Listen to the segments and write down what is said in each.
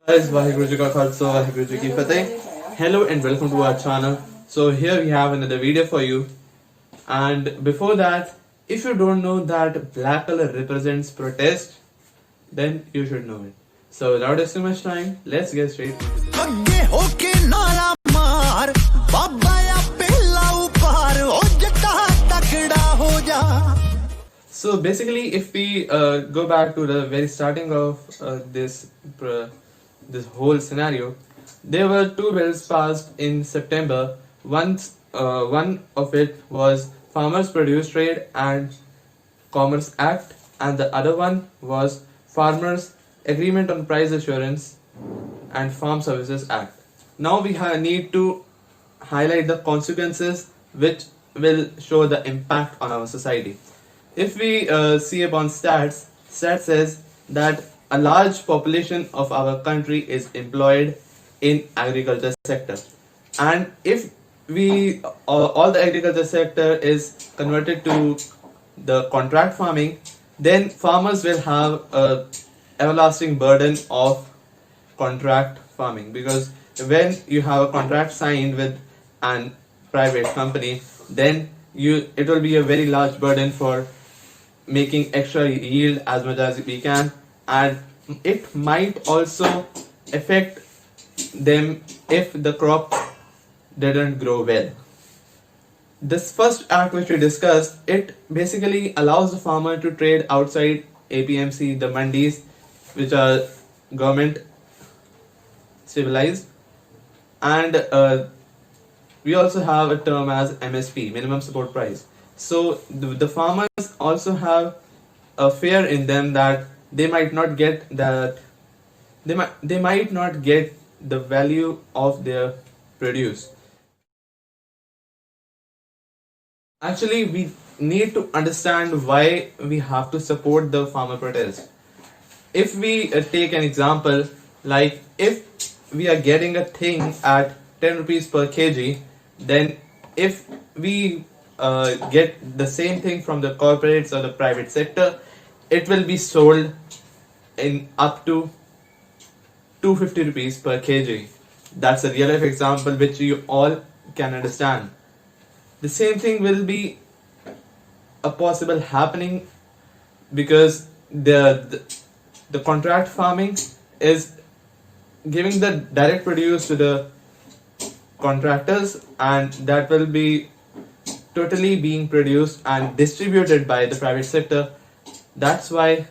Guys, Vaheguru Ji Ka Khalsa, Vaheguru Ji Ki Fateh. Hello and welcome to our channel. So here we have another video for you. And before that, if you don't know that black color represents protest, then you should know it. So without wasting much time, let's get straight into this. So basically, if we go back to the very starting of this whole scenario, there were two bills passed in September. One of it was Farmers Produce Trade and Commerce Act, and the other one was Farmers Agreement on Price Assurance and Farm Services Act. Now we need to highlight the consequences which will show the impact on our society. If we see upon stats says that a large population of our country is employed in agriculture sector, and if we all the agriculture sector is converted to the contract farming, then farmers will have a everlasting burden of contract farming, because when you have a contract signed with an private company, then it will be a very large burden for making extra yield as much as we can, and it might also affect them if the crop didn't grow well. This first act which we discussed, it basically allows the farmer to trade outside APMC, the mandis, which are government civilized, and we also have a term as MSP, minimum support price. So the farmers also have a fear in them that they might not get that they might not get the value of their produce. Actually, we need to understand why we have to support the farmer protest. If we take an example, like if we are getting a thing at 10 rupees per kg, then if we get the same thing from the corporates or the private sector, it will be sold in up to 250 rupees per kg. That's a real life example which you all can understand. The same thing will be a possible happening because the contract farming is giving the direct produce to the contractors, and that will be totally being produced and distributed by the private sector. That's why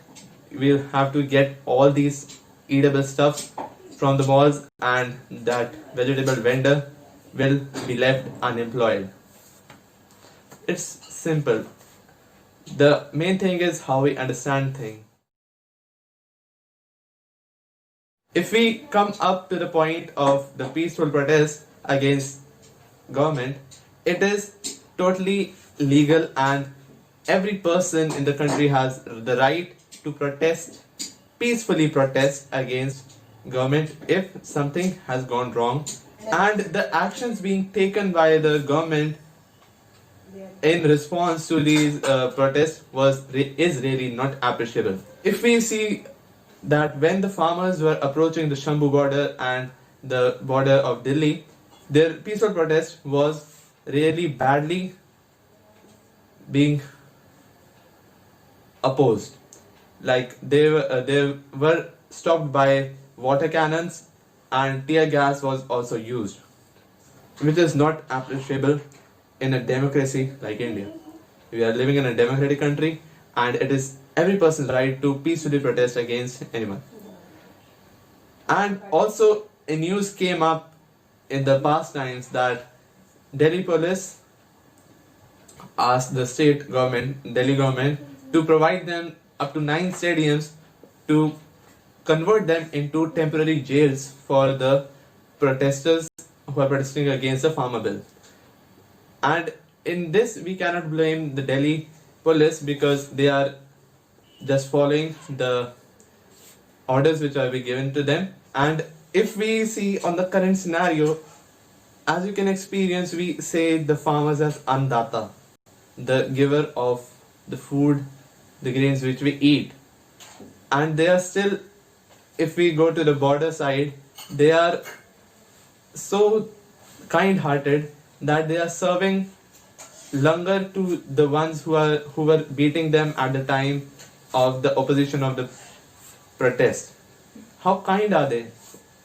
we'll have to get all these eatable stuff from the malls, and that vegetable vendor will be left unemployed. It's simple. The main thing is how we understand things. If we come up to the point of the peaceful protest against government, it is totally legal, and every person in the country has the right to peacefully protest against government if something has gone wrong, and the actions being taken by the government in response to these protests is really not appreciable. If we see that when the farmers were approaching the Shambu border and the border of Delhi, their peaceful protest was really badly being opposed. Like they were stopped by water cannons, and tear gas was also used, which is not appreciable in a democracy like India. We are living in a democratic country, and it is every person's right to peacefully protest against anyone. And also a news came up in the past times that Delhi police asked the state government, Delhi government, to provide them up to 9 stadiums to convert them into temporary jails for the protesters who are protesting against the farmer bill. And in this, we cannot blame the Delhi police, because they are just following the orders which are being given to them. And if we see on the current scenario, as you can experience, we say the farmers as Annadata, the giver of the food, the grains which we eat, and they are still if we go to the border side, they are so kind-hearted that they are serving langar to the ones who were beating them at the time of the opposition of the protest. How kind are they?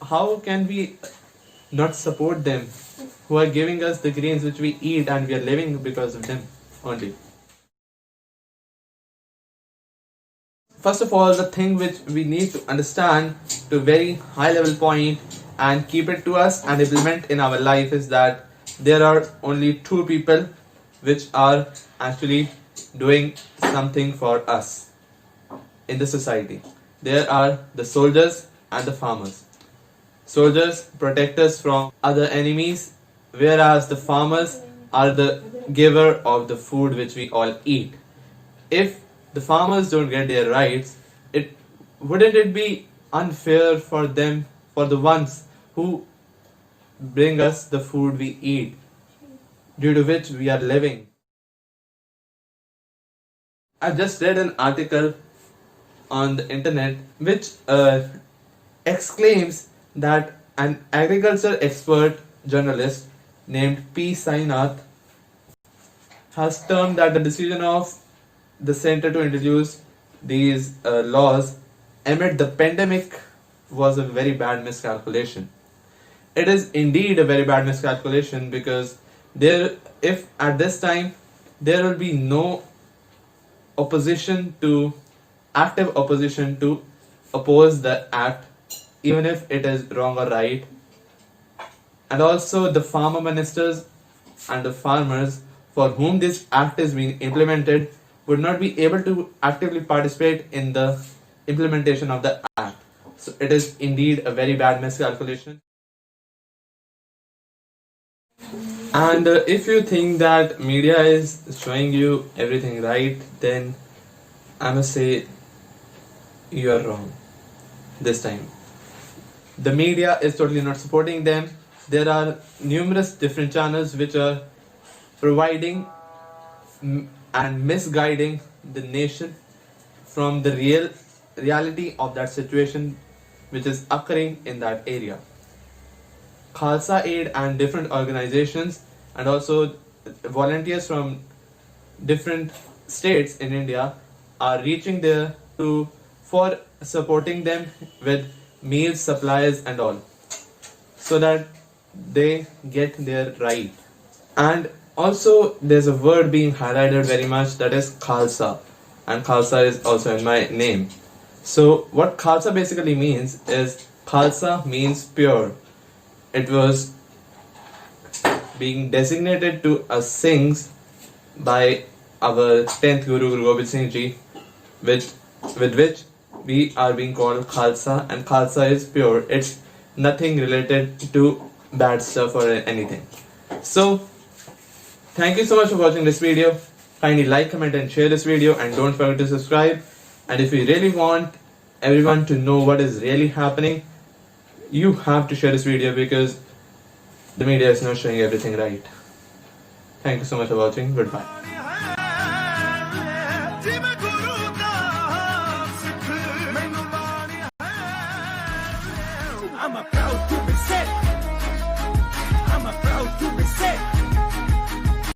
How can we not support them, who are giving us the grains which we eat and we are living because of them only? First of all, the thing which we need to understand to a very high level point and keep it to us and implement in our life is that there are only two people which are actually doing something for us in the society. There are the soldiers and the farmers. Soldiers protect us from other enemies, whereas the farmers are the giver of the food which we all eat. If the farmers don't get their rights, wouldn't it be unfair for them, for the ones who bring us the food we eat, due to which we are living? I just read an article on the internet which exclaims that an agriculture expert journalist named P. Sainath has termed that the decision of the center to introduce these laws amid the pandemic was a very bad miscalculation. It is indeed a very bad miscalculation because if at this time there will be no active opposition to oppose the act, even if it is wrong or right, and also the farmer ministers and the farmers for whom this act is being implemented would not be able to actively participate in the implementation of the act. So it is indeed a very bad miscalculation. And if you think that media is showing you everything right, then I must say you are wrong this time. The media is totally not supporting them. There are numerous different channels which are providing and misguiding the nation from the reality of that situation which is occurring in that area. Khalsa Aid and different organizations and also volunteers from different states in India are reaching there for supporting them with meals, supplies and all, so that they get their right. And also there's a word being highlighted very much, that is Khalsa, and Khalsa is also in my name. So what Khalsa basically means is, Khalsa means pure. It was being designated to us Singhs by our 10th Guru, Guru Govt Singh Ji, with which we are being called Khalsa, and Khalsa is pure. It's nothing related to bad stuff or anything. So thank you so much for watching this video. Kindly like, comment and share this video, and don't forget to subscribe. And if you really want everyone to know what is really happening, you have to share this video because the media is not showing everything right. Thank you so much for watching. Goodbye.